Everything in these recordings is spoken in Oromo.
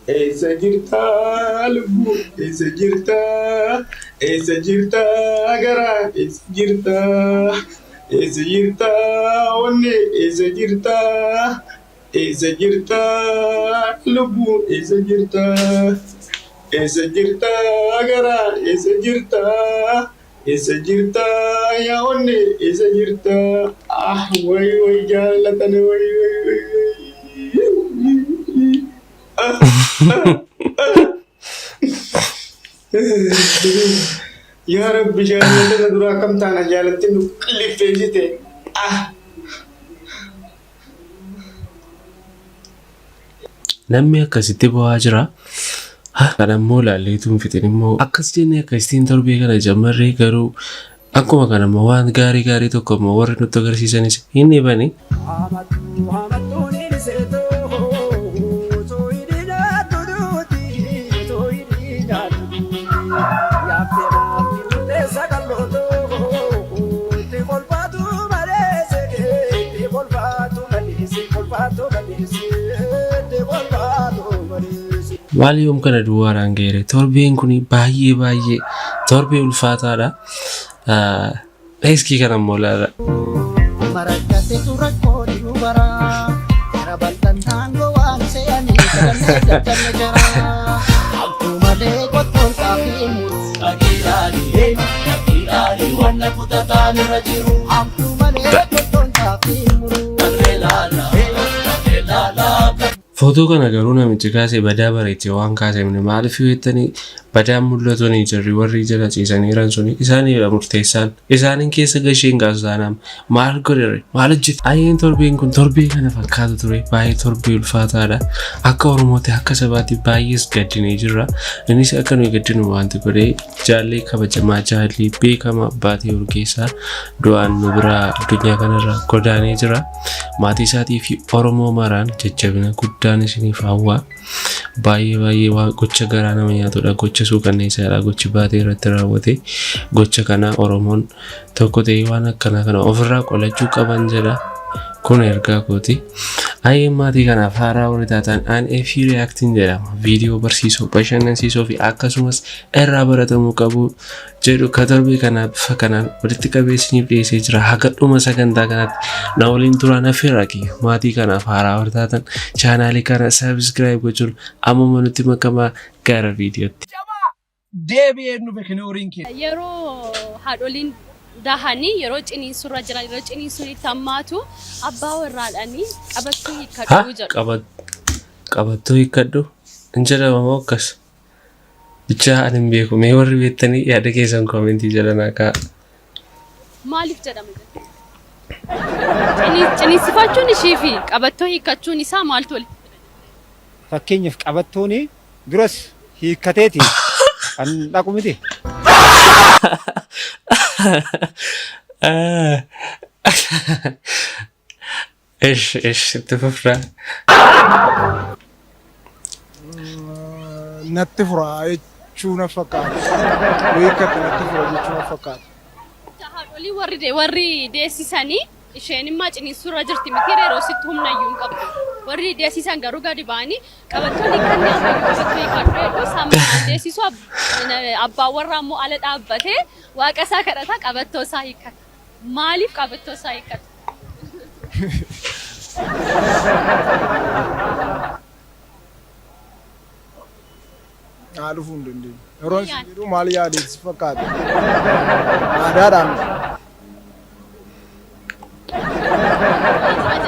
Eessa jirtaa lubbuu? Eessa jirtaa? Eessa jirtaa garaa? Eessa jirtaa? Eessa jirtaa onnee? Eessa jirtaa? Eessa jirtaa lubbuu? Eessa jirtaa? Eessa jirtaa garaa? Eessa jirtaa? Eessa jirtaa yaa onnee? Eessa jirtaa? Ah, way jaallatani way. يا رب جالتنا دراكم تانا جالتنا اللي فيجتي namni akkasitti bu'aa jira. Kan ammoo laalleetuun fixin immoo akkas jennee akkasitiin torbee kana jammarree garuu akkuma kanammoo waan gaarii tokko immoo warri nutti agarsiisanis hin dhibani. Maal yoom kana duwwaaraan geere torbeen kun baay'ee torbee ulfaataadha. Eeskii kana immoo laala. Marakkate turakoo dubara gara bal'aan taangoo waan se'anii kan jara akkuma deekotoon taafii muru dhagiidhaanii wanna kutataan irra jiru akkuma deekotoon taafii muru laala. Footoo kana garuu namichi kaasee badaa bareechee waan kaasemne maaliif yoo jettanii badaan mul'atanii jirri warri jala ciisanii jiran suni isaaniidha murteessaan. Isaaniin keessa gasheen kaasu taanaan maal godhere maal hojjete. Ayyeen torbeen kun torbee kana fakkaatu ture baay'ee torbee ulfaataadha. Akka Oromootti akka sabaatti baay'ees gaddinee jirra. Innis akka nuyi gaddinu wanti godhee jaallee kabajamaa jaallee beekamaa baatee Urgeessaa du'aan nu biraa addunyaa kanarra godaanee jira. Maatii isaatii fi Oromoo maraan jajjabina guddaan isiniif hawwaa. Baay'ee waan gocha garaa nama nyaatudha. Gocha suukanneessaadha. Gochi baatee irratti raawwate. Gocha kana Oromoon tokko ta'ee waan akkanaa kana ofirraa qolachuu qaban jedha. Kun ergaa kooti. Ayyeen maatii kanaaf haaraa warri taatan ANF reacting jedhama. Viidiyoo barsiisoo, bashannansiisoo fi akkasumas irraa baratamuu qabu jedhu torbee kana bifa kanaan walitti qabeessiniif dhiyeessee jira. Haga dhuma sagantaa kanaatti na waliin turaan affeerraa kiyya. Maatii kanaaf haaraa warri taatan chaanaalii kana subscribe gochuun ammuma nutti makamaa gara viidiyootti. Deebi'ee nu beeknee yeroo haadholiin dahanii yeroo ciniinsurra jiran yeroo ciniinsuun tammaatu abbaa warraadhaanii qabattuu hiikkadhu jedhu. Qabattuu hiikkadhu hin jedhama moo akkas? Bichaa ani hin beeku. Mee warri beektanii yaada keessan koomentii jala naa kaa'a. Maaliif jedhama? Ciniinsifachuun ishii fi qabattoo hiikkachuun isaa maal tole? Fakkeenyaaf qabattoon duras hiikkateeti kan dhaqu miti. ايش تفرع نتفرع يجونا فقط ويكت نتفرع يجونا فقط تهارولي وري ديسيساني isheen immaa ciniinsurra jirti mitiiree roositti humna iyyuu hin qabdu. Warri deessisan garuu gadi ba'anii qabattoonni kanneen qabattoo hiikadhu sammuu deessisu abbaan warraa immoo ala dhaabbatee waaqa isaa kadhata qabattoo isaa hiikkata. Maaliif qabattoo isaa hiikkata? Adufu ndende. Yeroon sibiru maal yaadeetti fakkaata. Aadaadhaan.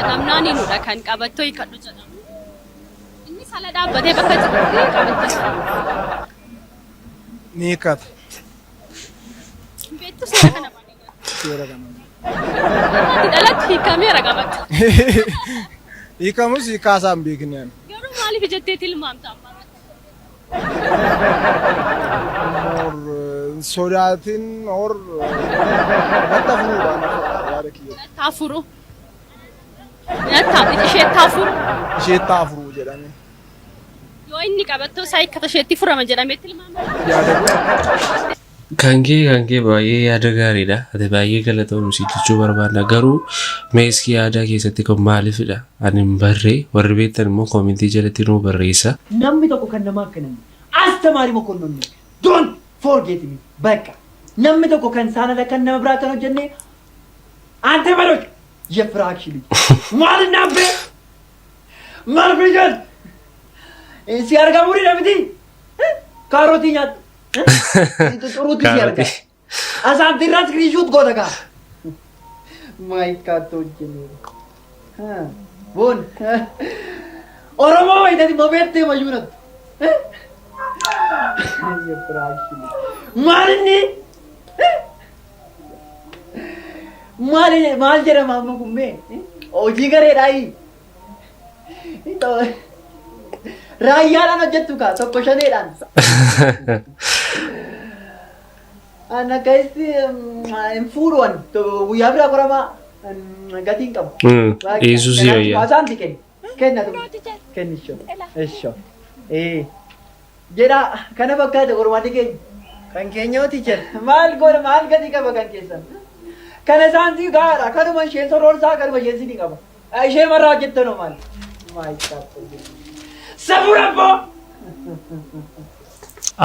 Namnaani nudha kan qabattoo hiikadhu jedhamu. Inni sala dhaabbatee bakka jirutti qabattoo. Ni hiikkata. Beektu seera kana malee. Seera kana. Dhalatti hiikameera qabattoo. Hiikamus hiikaasaa hin beekneen. Garuu maaliif jettee tilmaamta amma? Sodaatiin or Tafuru. Ishee tafuru. Ishee tafuru jedhame. Yoo inni qabattoo isaa hiikkata isheetti furama jedhamee tilmaama. Kan kee baay'ee yaada gaariidha. Ati baay'ee galatoomuu si jechuu barbaadna. Garuu meeskii aadaa keessatti kun maaliifidha? Ani hin barree warri beektan immoo koomentii jalatti nuu barreessa. namni tokko kan nama akkanani astamaari mokonnoonni don't forget me bakka namni tokko kan saanada kan nama biraa kan hojjenne ante baloj የፍራክሽሊ ማልና በ ማርብሪጃን ሲያርጋ ሙሪ ለምቲ ካሮቲኛ ጥሩት ሲያርጋ አሳን ድራስ ግሪሹት ጎደጋ ማይ ካቶጅኒ ቦን ኦሮሞ ወይደት ሞቤት ማዩነት የፍራክሽሊ ማልኒ माल जरा मामा कुम्बे ओजी करे राई तो राई यारा न जत्तू का तो क्वेश्चन है डांस ana कैसे फूरवन तो याबरा कोरामा गतिंग कम Jesus ya आसान थी kenna tu kennisho esho jera kana bakka de gormati ke kan kenyo teacher mal gati ka bakan kesan kana santi gara kana man shel so rol sa kar ba yesi ni kaba ai she mara jitto no mal mai ka sabura bo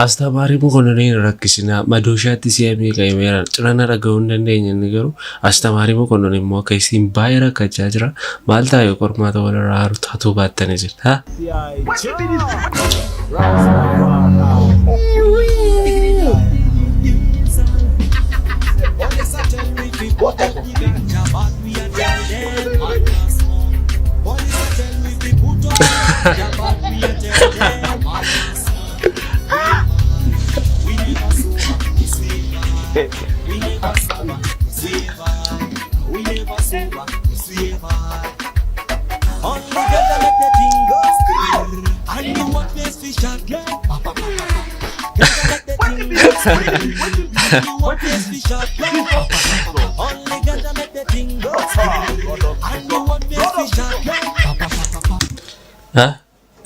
Astamaari mokonnoon rakkisina madooshaatti si'amee qabeera cirana dhaga'uu hin dandeenye inni garuu astamaari mokonnoon immoo akka isiin baay'ee rakkachaa jira. Maal taa'ee qormaata walirraa taatu baattanii jirta.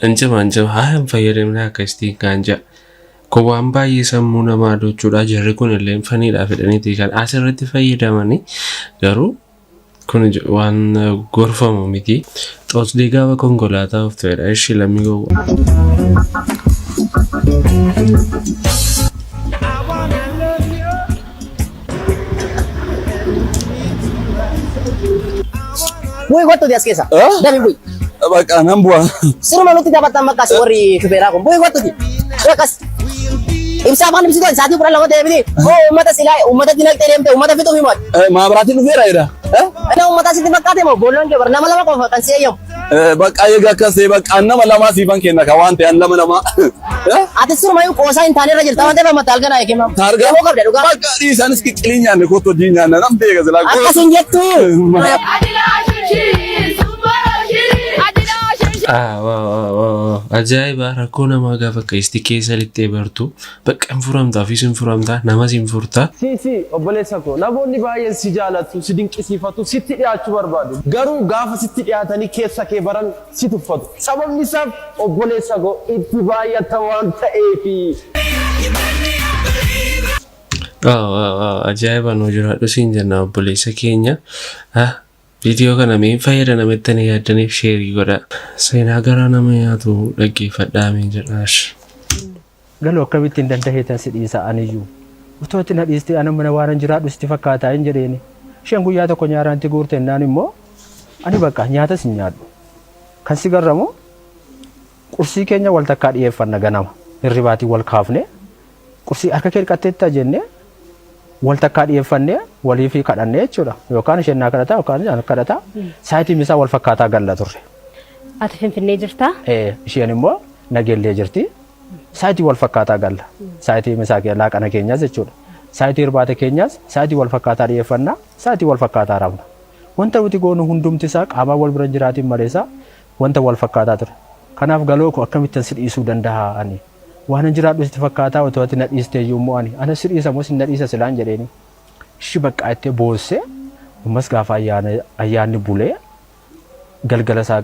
Anjama haa hin fayyadamne akka istiin kaanja. Kun waan baay'ee sammuu namaa dochuudha. Jarri kun illee faniidhaaf jedhaniiti kan asirratti fayyadamani. Garuu kun waan gorfamu miti. Xoosdii gaafa konkolaataa of ta'edha. Ishii lammii gowwa. Boy, what to the askesa? Dami boy. Baka nambua. Sino manuti dapat makas worry kibera ko. Boy, what to the? Yakas. Imsa pa nimsi doon, sati pura lang ko David. Oh, umata sila, umata dinagteremte, umata fito himot. Maabrati nu fera ira. Ano umata si tibakate mo, bolon ke barna malama ko kan siya yum. Baka yega kase baka anna malama sifan kenna kawante anna malama. Ate sino mayu kosa intane rajil tawante ba matal kana ke mam. Targa mo kabde duga. Baka isan iski kilinya ne ko to dinya na nam tega zala. Akasin jettu. Ajaa'iba rakkoo namaa gaafa akka isti keessa lixxee bartu bakka hin furamtaa fi sin furamtaa namas hin furtaa. Si obboleessa koo namoonni baay'een si jaalatu si dinqisiifatu sitti dhiyaachuu barbaadu garuu gaafa sitti dhiyaatanii keessa kee baran si tuffatu sababni isaaf obboleessa koo itti baay'ata waan ta'eefi. Ajaa'iba nu jiraadhu siin jenna obboleessa keenya. Video kana mee fayyada namettanii yaaddaniif sheerii godha. Seenaa garaa nama nyaatu dhaggeeffadhaa mee jedhaash. Galoo akkamittiin dandaheetan si dhiisa aniyyuu. Utoo itti na dhiistee ana mana waan jiraadhu sitti fakkaataa hin jedheeni. Isheen guyyaa tokko nyaaraanti guurte naan immoo ani bakka nyaata si nyaadhu. Kan si garramu qursii keenya wal takkaa dhiyeeffanna ganama. Hirribaatii wal kaafne qursii harka kee dhiqatteetta jennee wal takkaa dhiyeeffannee walii fi kadhannee jechuudha. Yookaan isheen naa kadhataa yookaan ani kadhataa saayitiin isaa wal fakkaataa galla turre. Ati Finfinnee jirtaa? Isheen immoo Nageellee jirti. Saayitii wal fakkaataa galla. Saayitii misaa laaqana keenyaas jechuudha. Saayitii irbaata keenyaas saayitii wal fakkaataa dhiyeeffannaa saayitii wal fakkaataa rafna. Wanta nuti goonu hundumti isaa qaamaa wal bira jiraatiin maleessa wanta wal fakkaataa ture. Kanaaf galoo koo akkamittiin si dhiisuu danda'a ani. Waan jiraadhu sitti fakkaataa otoo ati na dhiistee yommuu ani ana si dhiisa moo si na dhiisa silaan jedheeni. Ishi bakka itti boossee ammas gaafa ayyaanni bulee galgala isaa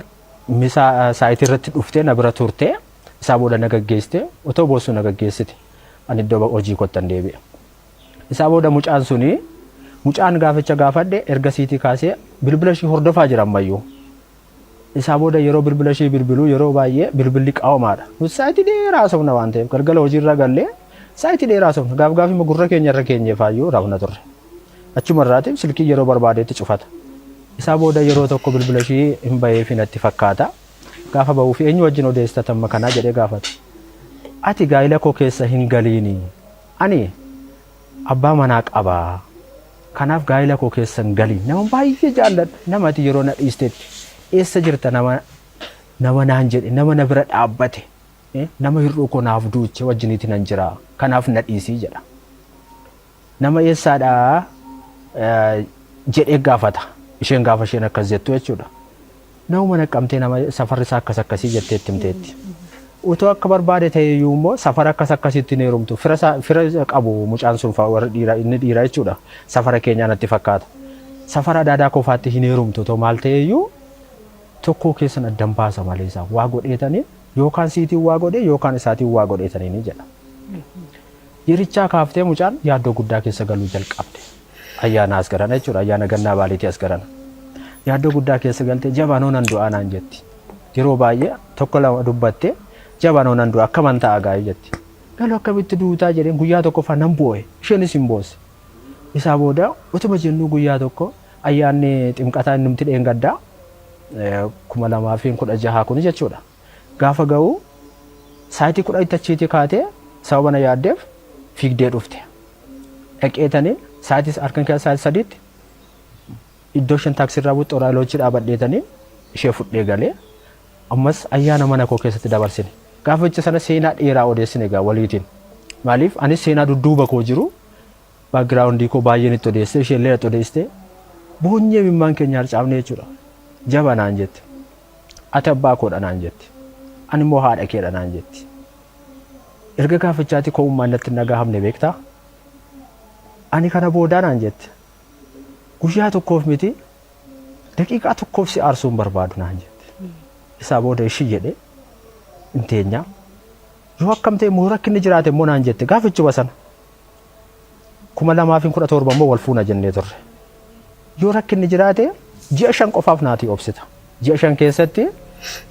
misaa saayitii irratti dhuftee na bira turtee isaa booda na gaggeessitee otoo boossuu na gaggeessite ani iddoo hojii kottan deebi'e. Isaa booda mucaan suni mucaan gaaficha gaafadhe erga siitii kaasee bilbila ishee hordofaa jira ammayyuu. Isaa booda yeroo bilbila ishee bilbiluu yeroo baay'ee bilbilli qaawamaadha. Nuti saayitii dheeraa somna waan ta'eef galgala hojiirra gallee saayitii dheeraa somna gaafii gurra keenya irra keenyeefaayyuu raafna turre. Achuma irraatiif silkii yeroo barbaadeetti cufata. Isaa booda yeroo tokko bilbila ishee hin baheef natti fakkaata. Gaafa bahuu fi eenyu wajjin odeessita amma kanaa jedhee gaafata. Ati gaa'ila koo keessa hin galiini. Ani abbaa manaa qabaa. Kanaaf gaa'ila koo keessa hin galiin. Nama baay'ee jaalladha. Nama ati yeroo na dhiistetti eessa jirta nama naan jedhe nama na bira dhaabbate. Nama hir'uu koo naaf duuche wajjiniiti nan jira. Kanaaf na dhiisii jedha. Nama eessaadhaa jedhee gaafata. Isheen gaafa isheen akkas jettu jechuudha. Nama naqqamtee nama safarri isaa akkas akkasii jettee itti himteetti. Utoo akka barbaade ta'e iyyuu immoo safara akkas akkasitti hin heerumtu. Fira qabu mucaan sun warra inni dhiiraa jechuudha. Safara keenyaa natti fakkaata. Safara adaadaa qofaatti hin heerumtu otoo maal ta'e iyyuu tokko keessan addan baasa malee isaa waa godheetanii yookaan siitiin waa godhee yookaan isaatiin waa godheetanii ni jedha. Yerichaa kaaftee mucaan yaaddoo guddaa keessa galuu jalqabde. Ayyaana as garana jechuudha. Ayyaana gannaa baaliitii as garana. Yaaddoo guddaa keessa galtee jabaanoo nan du'aa naan jetti. Yeroo baay'ee tokko lama dubbattee jabaanoo nan du'aa akka mantaa gaa'ii jetti. Galuu akkamitti duutaa jedheen guyyaa tokko fa nan boo'e isheenis hin boose. Isaa booda utuma jennuu guyyaa tokko ayyaanni ximqataa inni nuti dheengaddaa 2016 kun jechuudha. Gaafa ga'u saayitii 10 achiitii kaatee sababa na yaaddeef fiigdee dhufte. Dhaqeetanii saayitii harkan keessa saayitii sadiitti iddoo shan taaksirraa buuxxoo raayiloochi dhaabadheetanii ishee fudhee galee ammas ayyaana mana koo keessatti dabarsine. Gaaficha sana seenaa dheeraa odeessine egaa waliitiin. Maaliif anis seenaa dudduuba koo jiru baagiraawundii koo baay'een itti odeessee isheen illee itti odeessite boonyee mimmaan keenya harcaafne jechuudha. Jaba naan jetti. Ati abbaa koodha naan jetti. Ani immoo haadha keedha naan jetti. Erga gaafichaatti koo ummaan natti nagahamne beektaa? Ani kana boodaa naan jetti. Guyyaa tokkoof miti daqiiqaa tokkoof si aarsuun barbaadu naan jetti. Isaa booda ishii jedhee hin teenyaa. Yoo akkam ta'e immoo rakkinni jiraate immoo naan jette gaafichuma sana. 2017 immoo wal fuuna jennee turre. Yoo rakkinni jiraate ji'a 5 qofaaf naati obsita. Ji'a 5 keessatti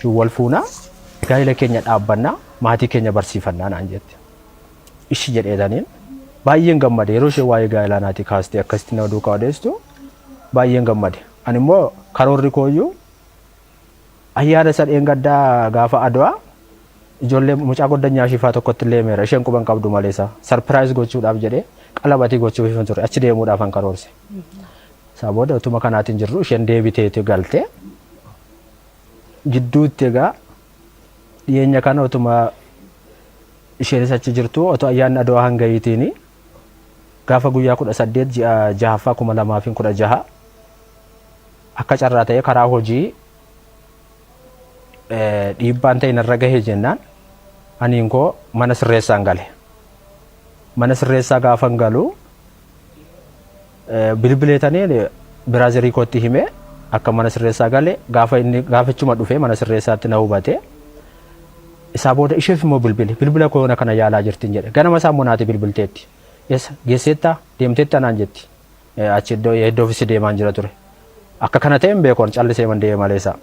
wal fuunaa gaa'ila keenya dhaabbannaa maatii keenya barsiifannaa naan jette. Ishii jedheetaniin baay'een gammade yeroo ishee waa'ee gaa'ilaa naati kaastee akkasitti nama duukaa odeesstu baay'een gammade. Ani immoo karoorri kooyyuu ayyaana sadeen gaddaa gaafa adwaa ijoollee mucaa goddanyaa shifaa tokkotti illee meera isheen quban qabdu maleessa sarpiraayiz gochuudhaaf jedhee qalabatii gochuuf hin turre achi deemuudhaaf an karoorse. Isaa booda utuma kanaatiin jirru isheen deebiteeti galte gidduutti egaa dhiyeenya kana utuma isheenis achi jirtu otoo ayyaanni adwaa hangayiitiini gaafa guyyaa 18 ji'a 6ffaa 2016 akka carraa ta'ee karaa hojii dhiibbaan ta'e narra gahee jennaan aniin koo mana sirreessaan gale. Mana sirreessaa gaafan galu bilbileetanii biraazirii kootti himee akka mana sirreessaa gale gaafachuma dhufee mana sirreessaatti na hubate. Isaa booda isheef immoo bilbila koona kana yaalaa jirtiin jedhe. Ganama isaa immoo naati bilbilteetti. Eessa geesseettaa deemteetta naan jetti. Achi iddoo ofisi deemaan jira ture. Akka kana ta'e hin beekoon callisee man deeme malee isaa.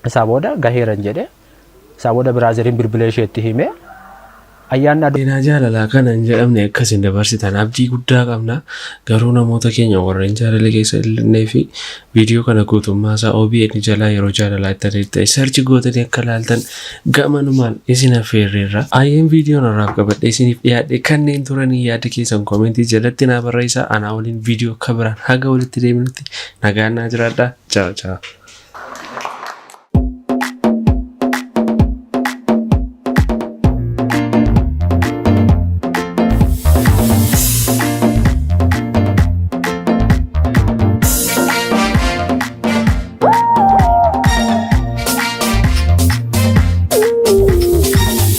Isaa booda gaheeran jedhe. Isaa booda biraaziriin bilbila isheetti himee ayyaanni Seenaa jaalalaa kana hin jedhamne akkasiin dabarsitan abdii guddaa qabna. Garuu namoota keenya warreen jaalala keessa ilaallee fi viidiyoo kana guutummaa isaa OBN jalaa yeroo jaalalaa itti ta'e sarchi gootanii akka ilaaltan gamanumaan isin affeerreerra. Ayyeen viidiyoon irraaf qabadhe isiniif dhiyaadhe kanneen turanii yaada keessan koomentii jalatti naa barreessaa. Anaa waliin viidiyoo akka biraan haga walitti deemnutti nagaan naa jiraadhaa. Ciao ciao.